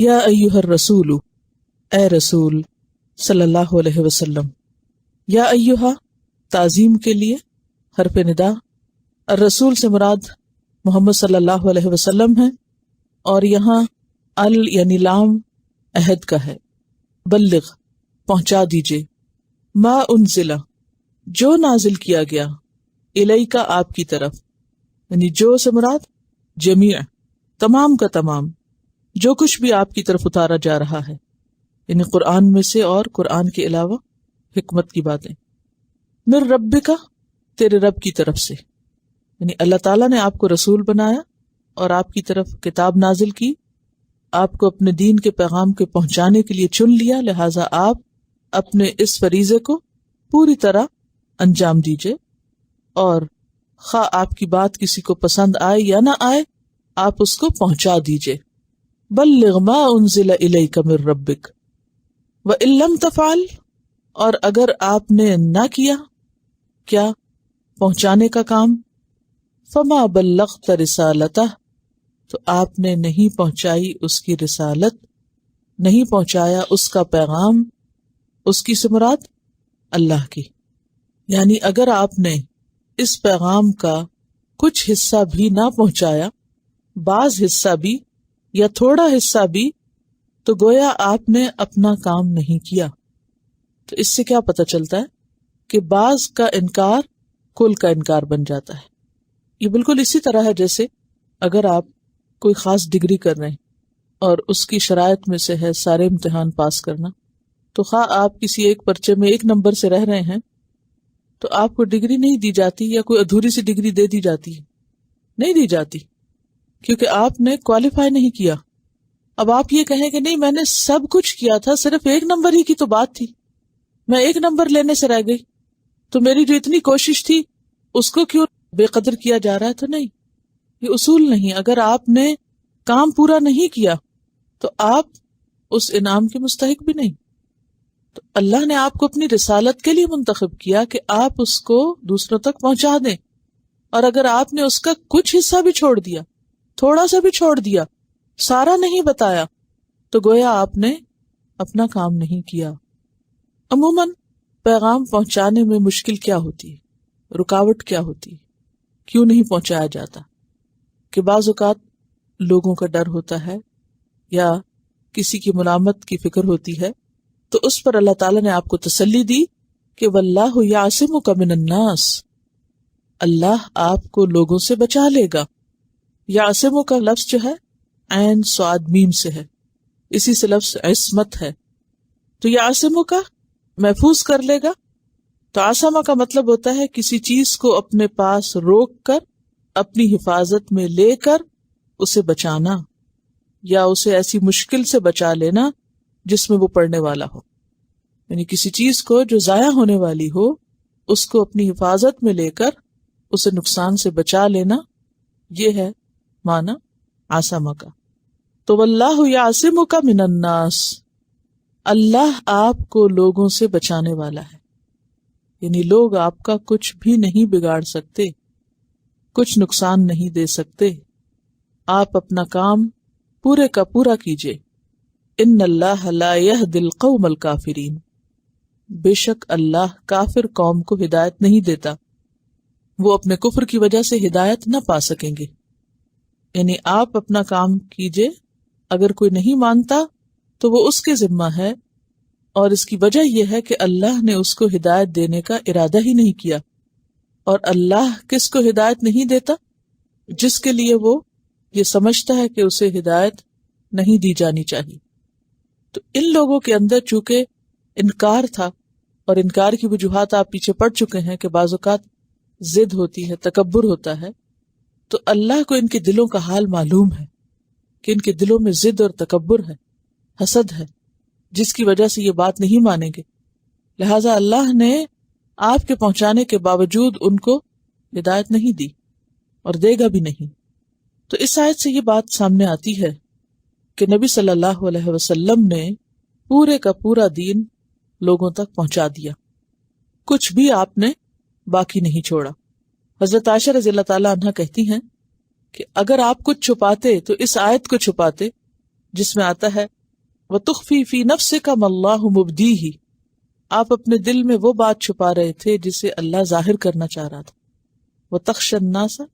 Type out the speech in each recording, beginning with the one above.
یا ایھا الرسول، اے رسول صلی اللہ علیہ وسلم. یا ایھا تعظیم کے لیے حرف ندا. الرسول سے مراد محمد صلی اللہ علیہ وسلم ہے، اور یہاں یعنی لام عہد کا ہے. بلغ پہنچا دیجئے، ما انزل جو نازل کیا گیا، الیک آپ کی طرف، یعنی جو سے مراد جمیع تمام کا تمام، جو کچھ بھی آپ کی طرف اتارا جا رہا ہے، یعنی قرآن میں سے اور قرآن کے علاوہ حکمت کی باتیں. من ربک تیرے رب کی طرف سے، یعنی اللہ تعالیٰ نے آپ کو رسول بنایا اور آپ کی طرف کتاب نازل کی، آپ کو اپنے دین کے پیغام کے پہنچانے کے لیے چن لیا، لہٰذا آپ اپنے اس فریضے کو پوری طرح انجام دیجئے، اور خواہ آپ کی بات کسی کو پسند آئے یا نہ آئے، آپ اس کو پہنچا دیجئے. بلغ ما انزل الیک من ربک وان لم تفعل، اور اگر آپ نے نہ کیا کیا پہنچانے کا کام، فما بلغت رسالتہ تو آپ نے نہیں پہنچائی اس کی رسالت، نہیں پہنچایا اس کا پیغام. اس کی سے مراد اللہ کی، یعنی اگر آپ نے اس پیغام کا کچھ حصہ بھی نہ پہنچایا، بعض حصہ بھی یا تھوڑا حصہ بھی، تو گویا آپ نے اپنا کام نہیں کیا. تو اس سے کیا پتہ چلتا ہے کہ بعض کا انکار کل کا انکار بن جاتا ہے. یہ بالکل اسی طرح ہے جیسے اگر آپ کوئی خاص ڈگری کر رہے ہیں اور اس کی شرائط میں سے ہے سارے امتحان پاس کرنا، تو خواہ آپ کسی ایک پرچے میں 1 نمبر سے رہ رہے ہیں تو آپ کو ڈگری نہیں دی جاتی، یا کوئی ادھوری سی ڈگری دے دی جاتی ہے، نہیں دی جاتی، کیونکہ آپ نے کوالیفائی نہیں کیا. اب آپ یہ کہیں کہ نہیں میں نے سب کچھ کیا تھا، صرف 1 نمبر ہی کی تو بات تھی، میں 1 نمبر لینے سے رہ گئی، تو میری جو اتنی کوشش تھی اس کو کیوں بے قدر کیا جا رہا ہے؟ تو نہیں، یہ اصول نہیں. اگر آپ نے کام پورا نہیں کیا تو آپ اس انعام کے مستحق بھی نہیں. تو اللہ نے آپ کو اپنی رسالت کے لیے منتخب کیا کہ آپ اس کو دوسروں تک پہنچا دیں، اور اگر آپ نے اس کا کچھ حصہ بھی چھوڑ دیا، تھوڑا سا بھی چھوڑ دیا، سارا نہیں بتایا، تو گویا آپ نے اپنا کام نہیں کیا. عموماً پیغام پہنچانے میں مشکل کیا ہوتی ہے، رکاوٹ کیا ہوتی ہے، کیوں نہیں پہنچایا جاتا؟ کہ بعض اوقات لوگوں کا ڈر ہوتا ہے یا کسی کی ملامت کی فکر ہوتی ہے، تو اس پر اللہ تعالیٰ نے آپ کو تسلی دی کہ واللہ یعصمک من الناس، اللہ آپ کو لوگوں سے بچا لے گا. یعصمک کا لفظ جو ہے عین صاد میم سے ہے، اسی سے لفظ عصمت ہے. تو یعصمک محفوظ کر لے گا. تو عصمہ کا مطلب ہوتا ہے کسی چیز کو اپنے پاس روک کر اپنی حفاظت میں لے کر اسے بچانا، یا اسے ایسی مشکل سے بچا لینا جس میں وہ پڑنے والا ہو. یعنی کسی چیز کو جو ضائع ہونے والی ہو اس کو اپنی حفاظت میں لے کر اسے نقصان سے بچا لینا، یہ ہے معنی عصمہ کا. تو واللہ یعصمک من الناس، اللہ آپ کو لوگوں سے بچانے والا ہے، یعنی لوگ آپ کا کچھ بھی نہیں بگاڑ سکتے، کچھ نقصان نہیں دے سکتے. آپ اپنا کام پورے کا پورا کیجئے. ان اللہ لا یہدی القوم الکافرین، بے شک اللہ کافر قوم کو ہدایت نہیں دیتا، وہ اپنے کفر کی وجہ سے ہدایت نہ پا سکیں گے. یعنی آپ اپنا کام کیجئے، اگر کوئی نہیں مانتا تو وہ اس کے ذمہ ہے، اور اس کی وجہ یہ ہے کہ اللہ نے اس کو ہدایت دینے کا ارادہ ہی نہیں کیا. اور اللہ کس کو ہدایت نہیں دیتا؟ جس کے لیے وہ یہ سمجھتا ہے کہ اسے ہدایت نہیں دی جانی چاہیے. تو ان لوگوں کے اندر چونکہ انکار تھا، اور انکار کی وجوہات آپ پیچھے پڑ چکے ہیں کہ بعض اوقات ضد ہوتی ہے، تکبر ہوتا ہے، تو اللہ کو ان کے دلوں کا حال معلوم ہے کہ ان کے دلوں میں ضد اور تکبر ہے، حسد ہے، جس کی وجہ سے یہ بات نہیں مانیں گے. لہٰذا اللہ نے آپ کے پہنچانے کے باوجود ان کو ہدایت نہیں دی اور دے گا بھی نہیں. تو اس آیت سے یہ بات سامنے آتی ہے کہ نبی صلی اللہ علیہ وسلم نے پورے کا پورا دین لوگوں تک پہنچا دیا، کچھ بھی آپ نے باقی نہیں چھوڑا. حضرت عائشہ رضی اللہ تعالی عنہا کہتی ہیں کہ اگر آپ کچھ چھپاتے تو اس آیت کو چھپاتے جس میں آتا ہے وَتُخْفِي فِي نَفْسِكَ مَا اللَّهُ مُبْدِيهِ، آپ اپنے دل میں وہ بات چھپا رہے تھے جسے اللہ ظاہر کرنا چاہ رہا تھا. وَتَخْشَى النَّاسَ،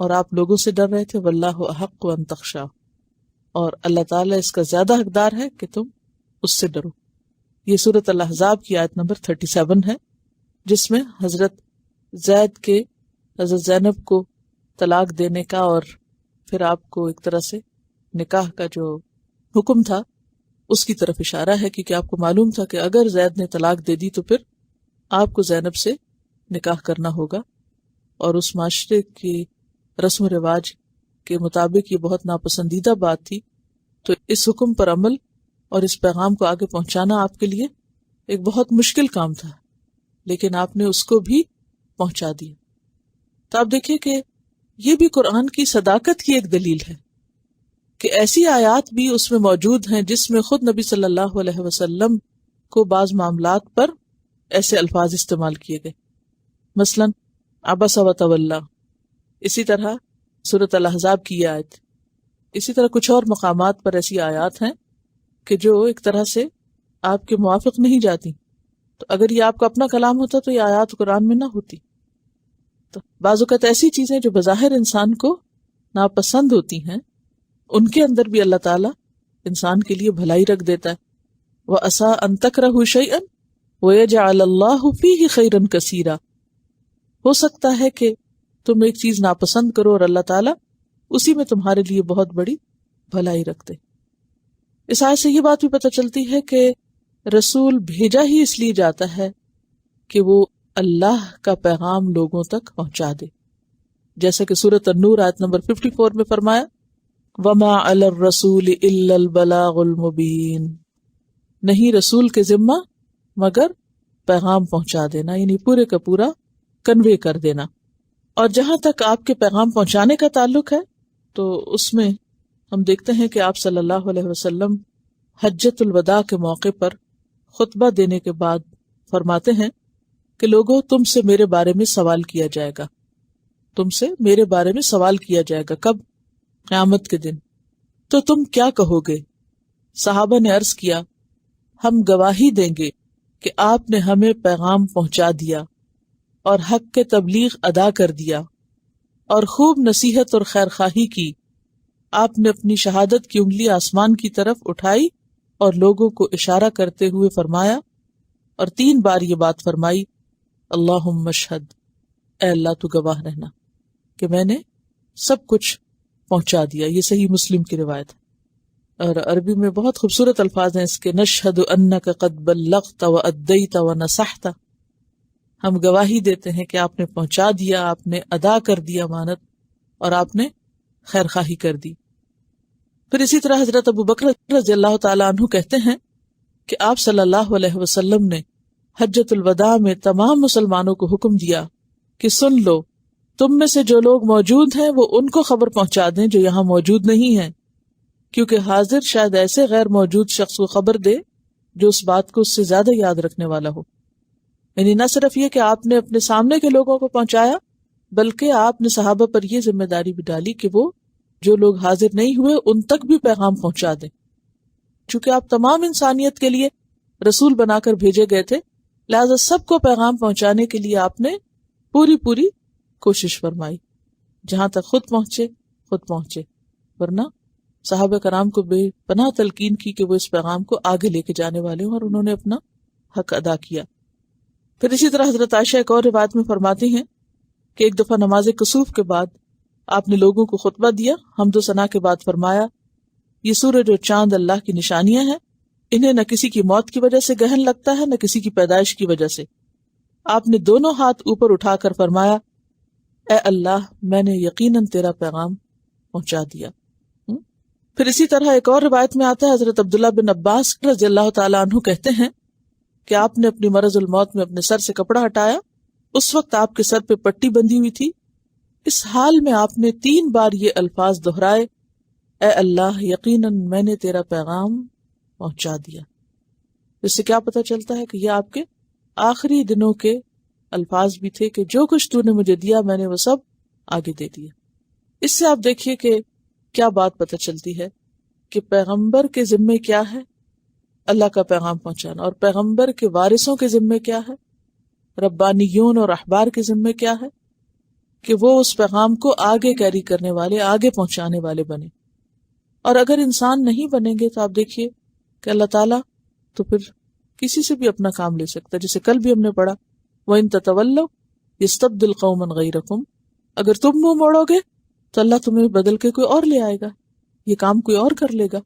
اور آپ لوگوں سے ڈر رہے تھے. وَاللَّهُ أَحَقُّ أَن تَخْشَاهُ، اور اللہ تعالیٰ اس کا زیادہ حقدار ہے کہ تم اس سے ڈرو. یہ سورۃ الاحزاب کی آیت نمبر 37 ہے، جس میں حضرت زید کے حضرت زینب کو طلاق دینے کا اور پھر آپ کو ایک طرح سے نکاح کا جو حکم تھا اس کی طرف اشارہ ہے، کیونکہ آپ کو معلوم تھا کہ اگر زید نے طلاق دے دی تو پھر آپ کو زینب سے نکاح کرنا ہوگا، اور اس معاشرے کی رسم و رواج کے مطابق یہ بہت ناپسندیدہ بات تھی. تو اس حکم پر عمل اور اس پیغام کو آگے پہنچانا آپ کے لیے ایک بہت مشکل کام تھا، لیکن آپ نے اس کو بھی پہنچا دیا. تو آپ دیکھیں کہ یہ بھی قرآن کی صداقت کی ایک دلیل ہے کہ ایسی آیات بھی اس میں موجود ہیں جس میں خود نبی صلی اللہ علیہ وسلم کو بعض معاملات پر ایسے الفاظ استعمال کیے گئے. مثلا عبس و تولی، اسی طرح سورۃ الاحزاب کی یہ آیت، اسی طرح کچھ اور مقامات پر ایسی آیات ہیں کہ جو ایک طرح سے آپ کے موافق نہیں جاتی. تو اگر یہ آپ کا اپنا کلام ہوتا تو یہ آیات قرآن میں نہ ہوتی. تو بعض اوقات ایسی چیزیں جو بظاہر انسان کو ناپسند ہوتی ہیں، ان کے اندر بھی اللہ تعالیٰ انسان کے لیے بھلائی رکھ دیتا ہے. وَعَسَىٰ أَن تَكْرَهُوا شَيْئًا وَيَجْعَلَ اللَّهُ فِيهِ خَيْرًا كَثِيرًا، ہو سکتا ہے کہ تم ایک چیز ناپسند کرو اور اللہ تعالیٰ اسی میں تمہارے لیے بہت بڑی بھلائی رکھ دے. اس آیت سے یہ بات بھی پتہ چلتی ہے کہ رسول بھیجا ہی اس لیے جاتا ہے کہ وہ اللہ کا پیغام لوگوں تک پہنچا دے، جیسا کہ سورۃ النور آیت نمبر 54 میں فرمایا وَمَا عَلَى الرَّسُولِ إِلَّا الْبَلَاغُ الْمُبِينُ، نہیں رسول کے ذمہ مگر پیغام پہنچا دینا، یعنی پورے کا پورا کنوے کر دینا. اور جہاں تک آپ کے پیغام پہنچانے کا تعلق ہے تو اس میں ہم دیکھتے ہیں کہ آپ صلی اللہ علیہ وسلم حجۃ الوداع کے موقع پر خطبہ دینے کے بعد فرماتے ہیں کہ لوگوں تم سے میرے بارے میں سوال کیا جائے گا، تم سے میرے بارے میں سوال کیا جائے گا. کب؟ قیامت کے دن. تو تم کیا کہو گے؟ صحابہ نے عرض کیا ہم گواہی دیں گے کہ آپ نے ہمیں پیغام پہنچا دیا اور حق کے تبلیغ ادا کر دیا اور خوب نصیحت اور خیرخواہی کی. آپ نے اپنی شہادت کی انگلی آسمان کی طرف اٹھائی اور لوگوں کو اشارہ کرتے ہوئے فرمایا، اور 3 بار یہ بات فرمائی اللہم اشہد، اے اللہ تو گواہ رہنا کہ میں نے سب کچھ پہنچا دیا. یہ صحیح مسلم کی روایت ہے، اور عربی میں بہت خوبصورت الفاظ ہیں اس کے، نشہد انک قد بلغت وادیت ونصحت، ہم گواہی دیتے ہیں کہ آپ نے پہنچا دیا، آپ نے ادا کر دیا امانت، اور آپ نے خیر خواہی کر دی. پھر اسی طرح حضرت ابو بکر رضی اللہ تعالیٰ عنہ کہتے ہیں کہ آپ صلی اللہ علیہ وسلم نے حجۃ الوداع میں تمام مسلمانوں کو حکم دیا کہ سن لو، تم میں سے جو لوگ موجود ہیں وہ ان کو خبر پہنچا دیں جو یہاں موجود نہیں ہیں، کیونکہ حاضر شاید ایسے غیر موجود شخص کو خبر دے جو اس بات کو اس سے زیادہ یاد رکھنے والا ہو. یعنی نہ صرف یہ کہ آپ نے اپنے سامنے کے لوگوں کو پہنچایا، بلکہ آپ نے صحابہ پر یہ ذمہ داری بھی ڈالی کہ وہ جو لوگ حاضر نہیں ہوئے ان تک بھی پیغام پہنچا دیں. چونکہ آپ تمام انسانیت کے لیے رسول بنا کر بھیجے گئے تھے، لہذا سب کو پیغام پہنچانے کے لیے آپ نے پوری کوشش فرمائی. جہاں تک خود پہنچے، ورنہ صحابہ کرام کو بے پناہ تلقین کی کہ وہ اس پیغام کو آگے لے کے جانے والے ہوں، اور انہوں نے اپنا حق ادا کیا. پھر اسی طرح حضرت عائشہ ایک اور روایت میں فرماتی ہیں کہ ایک دفعہ نماز کسوف کے بعد آپ نے لوگوں کو خطبہ دیا، حمد و ثنا کے بعد فرمایا یہ سورج اور چاند اللہ کی نشانیاں ہیں، انہیں نہ کسی کی موت کی وجہ سے گہن لگتا ہے نہ کسی کی پیدائش کی وجہ سے. آپ نے دونوں ہاتھ اوپر اٹھا کر فرمایا اے اللہ میں نے یقیناً تیرا پیغام پہنچا دیا. پھر اسی طرح ایک اور روایت میں آتا ہے حضرت عبداللہ بن عباس رضی اللہ تعالیٰ عنہ کہتے ہیں کہ آپ نے اپنی مرض الموت میں اپنے سر سے کپڑا ہٹایا، اس وقت آپ کے سر پہ پٹی بندھی ہوئی تھی. اس حال میں آپ نے 3 بار یہ الفاظ دہرائے اے اللہ یقیناً میں نے تیرا پیغام پہنچا دیا. اس سے کیا پتہ چلتا ہے کہ یہ آپ کے آخری دنوں کے الفاظ بھی تھے کہ جو کچھ تو نے مجھے دیا میں نے وہ سب آگے دے دیا. اس سے آپ دیکھیے کہ کیا بات پتہ چلتی ہے کہ پیغمبر کے ذمے کیا ہے؟ اللہ کا پیغام پہنچانا. اور پیغمبر کے وارثوں کے ذمے کیا ہے؟ ربانیون اور احبار کے ذمے کیا ہے؟ کہ وہ اس پیغام کو آگے کیری کرنے والے، آگے پہنچانے والے بنے. اور اگر انسان نہیں بنیں گے تو آپ دیکھیے کہ اللہ تعالیٰ تو پھر کسی سے بھی اپنا کام لے سکتا ہے. جیسے کل بھی ہم نے پڑھا وَإِن تَتَوَلَّوْا يَسْتَبْدِلْ قَوْمًا غَيْرَكُمْ، اگر تم منہ موڑو گے تو اللہ تمہیں بدل کے کوئی اور لے آئے گا، یہ کام کوئی اور کر لے گا.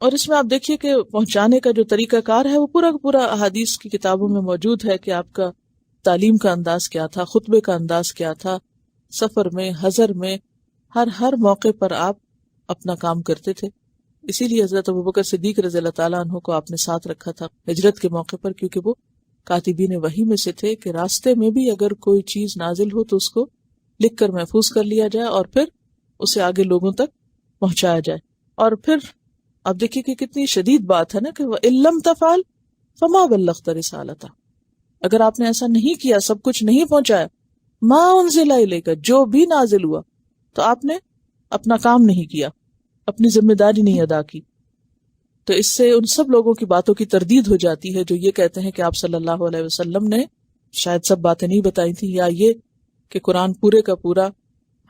اور اس میں آپ دیکھیے کہ پہنچانے کا جو طریقہ کار ہے وہ پورا کا پورا احادیث کی کتابوں میں موجود ہے کہ آپ کا تعلیم کا انداز کیا تھا، خطبے کا انداز کیا تھا، سفر میں، حضر میں، ہر موقع پر آپ اپنا کام کرتے تھے. اسی لیے حضرت ابوبکر صدیق رضی اللہ تعالیٰ عنہ کو آپ نے ساتھ رکھا تھا ہجرت کے موقع پر، کیونکہ وہ کاتبین وحی میں سے تھے کہ راستے میں بھی اگر کوئی چیز نازل ہو تو اس کو لکھ کر محفوظ کر لیا جائے اور پھر اسے آگے لوگوں تک پہنچایا جائے. اور پھر آپ دیکھیے کہ کتنی شدید بات ہے نا کہ وَإِن لَّمْ تَفْعَلْ فَمَا بَلَّغْتَ رِسَالَتَهُ، اگر آپ نے ایسا نہیں کیا، سب کچھ نہیں پہنچایا، مَا أُنزِلَ إِلَيْكَ، جو بھی نازل ہوا، تو آپ نے اپنا کام نہیں کیا، اپنی ذمہ داری نہیں ادا کی. تو اس سے ان سب لوگوں کی باتوں کی تردید ہو جاتی ہے جو یہ کہتے ہیں کہ آپ صلی اللہ علیہ وسلم نے شاید سب باتیں نہیں بتائی تھیں، یا یہ کہ قرآن پورے کا پورا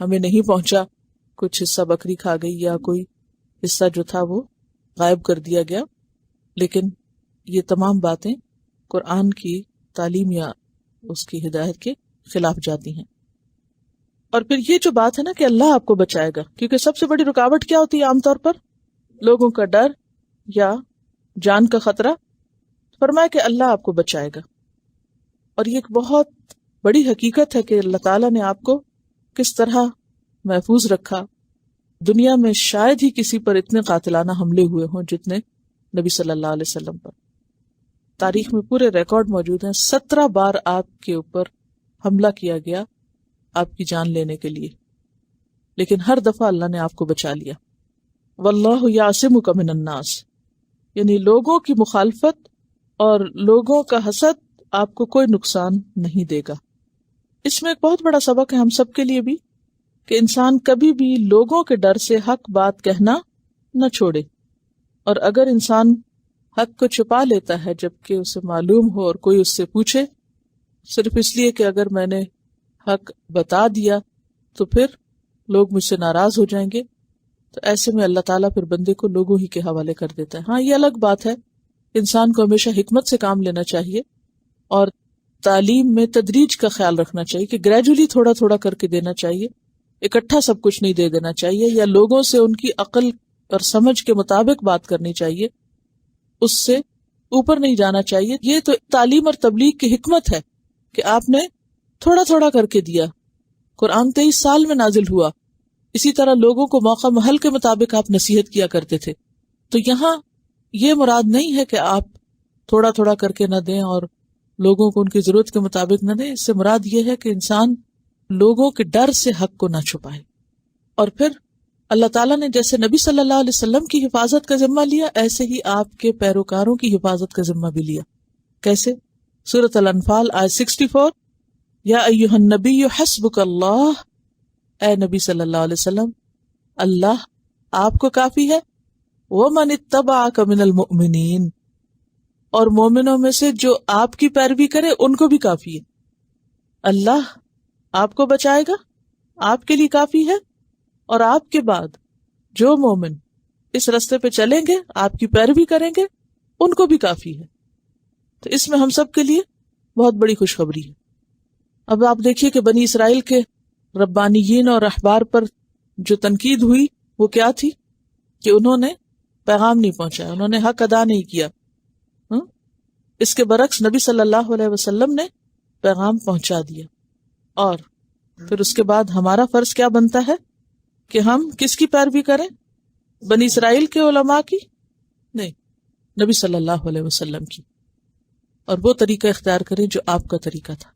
ہمیں نہیں پہنچا، کچھ حصہ بکری کھا گئی یا کوئی حصہ جو تھا وہ غائب کر دیا گیا. لیکن یہ تمام باتیں قرآن کی تعلیم یا اس کی ہدایت کے خلاف جاتی ہیں. اور پھر یہ جو بات ہے نا کہ اللہ آپ کو بچائے گا، کیونکہ سب سے بڑی رکاوٹ کیا ہوتی ہے عام طور پر؟ لوگوں کا ڈر یا جان کا خطرہ. فرمایا کہ اللہ آپ کو بچائے گا. اور یہ ایک بہت بڑی حقیقت ہے کہ اللہ تعالیٰ نے آپ کو کس طرح محفوظ رکھا. دنیا میں شاید ہی کسی پر اتنے قاتلانہ حملے ہوئے ہوں جتنے نبی صلی اللہ علیہ وسلم پر. تاریخ میں پورے ریکارڈ موجود ہیں. 17 بار آپ کے اوپر حملہ کیا گیا آپ کی جان لینے کے لیے، لیکن ہر دفعہ اللہ نے آپ کو بچا لیا. واللہ یعصمک من الناس، یعنی لوگوں کی مخالفت اور لوگوں کا حسد آپ کو کوئی نقصان نہیں دے گا. اس میں ایک بہت بڑا سبق ہے ہم سب کے لیے بھی کہ انسان کبھی بھی لوگوں کے ڈر سے حق بات کہنا نہ چھوڑے. اور اگر انسان حق کو چھپا لیتا ہے جبکہ اسے معلوم ہو اور کوئی اس سے پوچھے، صرف اس لیے کہ اگر میں نے حق بتا دیا تو پھر لوگ مجھ سے ناراض ہو جائیں گے، تو ایسے میں اللہ تعالیٰ پھر بندے کو لوگوں ہی کے حوالے کر دیتا ہے. ہاں یہ الگ بات ہے، انسان کو ہمیشہ حکمت سے کام لینا چاہیے اور تعلیم میں تدریج کا خیال رکھنا چاہیے کہ گریجولی تھوڑا تھوڑا کر کے دینا چاہیے، اکٹھا سب کچھ نہیں دے دینا چاہیے، یا لوگوں سے ان کی عقل اور سمجھ کے مطابق بات کرنی چاہیے، اس سے اوپر نہیں جانا چاہیے. یہ تو تعلیم اور تبلیغ کی حکمت ہے کہ آپ نے تھوڑا تھوڑا کر کے دیا. قرآن 23 سال میں نازل ہوا، اسی طرح لوگوں کو موقع محل کے مطابق آپ نصیحت کیا کرتے تھے. تو یہاں یہ مراد نہیں ہے کہ آپ تھوڑا تھوڑا کر کے نہ دیں اور لوگوں کو ان کی ضرورت کے مطابق نہ دیں. اس سے مراد یہ ہے کہ انسان لوگوں کے ڈر سے حق کو نہ چھپائے. اور پھر اللہ تعالیٰ نے جیسے نبی صلی اللہ علیہ وسلم کی حفاظت کا ذمہ لیا، ایسے ہی آپ کے پیروکاروں کی حفاظت کا ذمہ بھی لیا. کیسے؟ سورۃ الانفال آیت 64، یا ایھا النبی حسبک اللہ، اے نبی صلی اللہ علیہ وسلم اللہ آپ کو کافی ہے، ومن اتبعک من المؤمنین، اور مومنوں میں سے جو آپ کی پیروی کرے ان کو بھی کافی ہے. اللہ آپ کو بچائے گا، آپ کے لیے کافی ہے، اور آپ کے بعد جو مومن اس راستے پہ چلیں گے، آپ کی پیروی کریں گے، ان کو بھی کافی ہے. تو اس میں ہم سب کے لیے بہت بڑی خوشخبری ہے. اب آپ دیکھیے کہ بنی اسرائیل کے ربانیین اور احبار پر جو تنقید ہوئی وہ کیا تھی کہ انہوں نے پیغام نہیں پہنچایا، انہوں نے حق ادا نہیں کیا. اس کے برعکس نبی صلی اللہ علیہ وسلم نے پیغام پہنچا دیا. اور پھر اس کے بعد ہمارا فرض کیا بنتا ہے کہ ہم کس کی پیروی کریں؟ بنی اسرائیل کے علماء کی نہیں، نبی صلی اللہ علیہ وسلم کی، اور وہ طریقہ اختیار کریں جو آپ کا طریقہ تھا.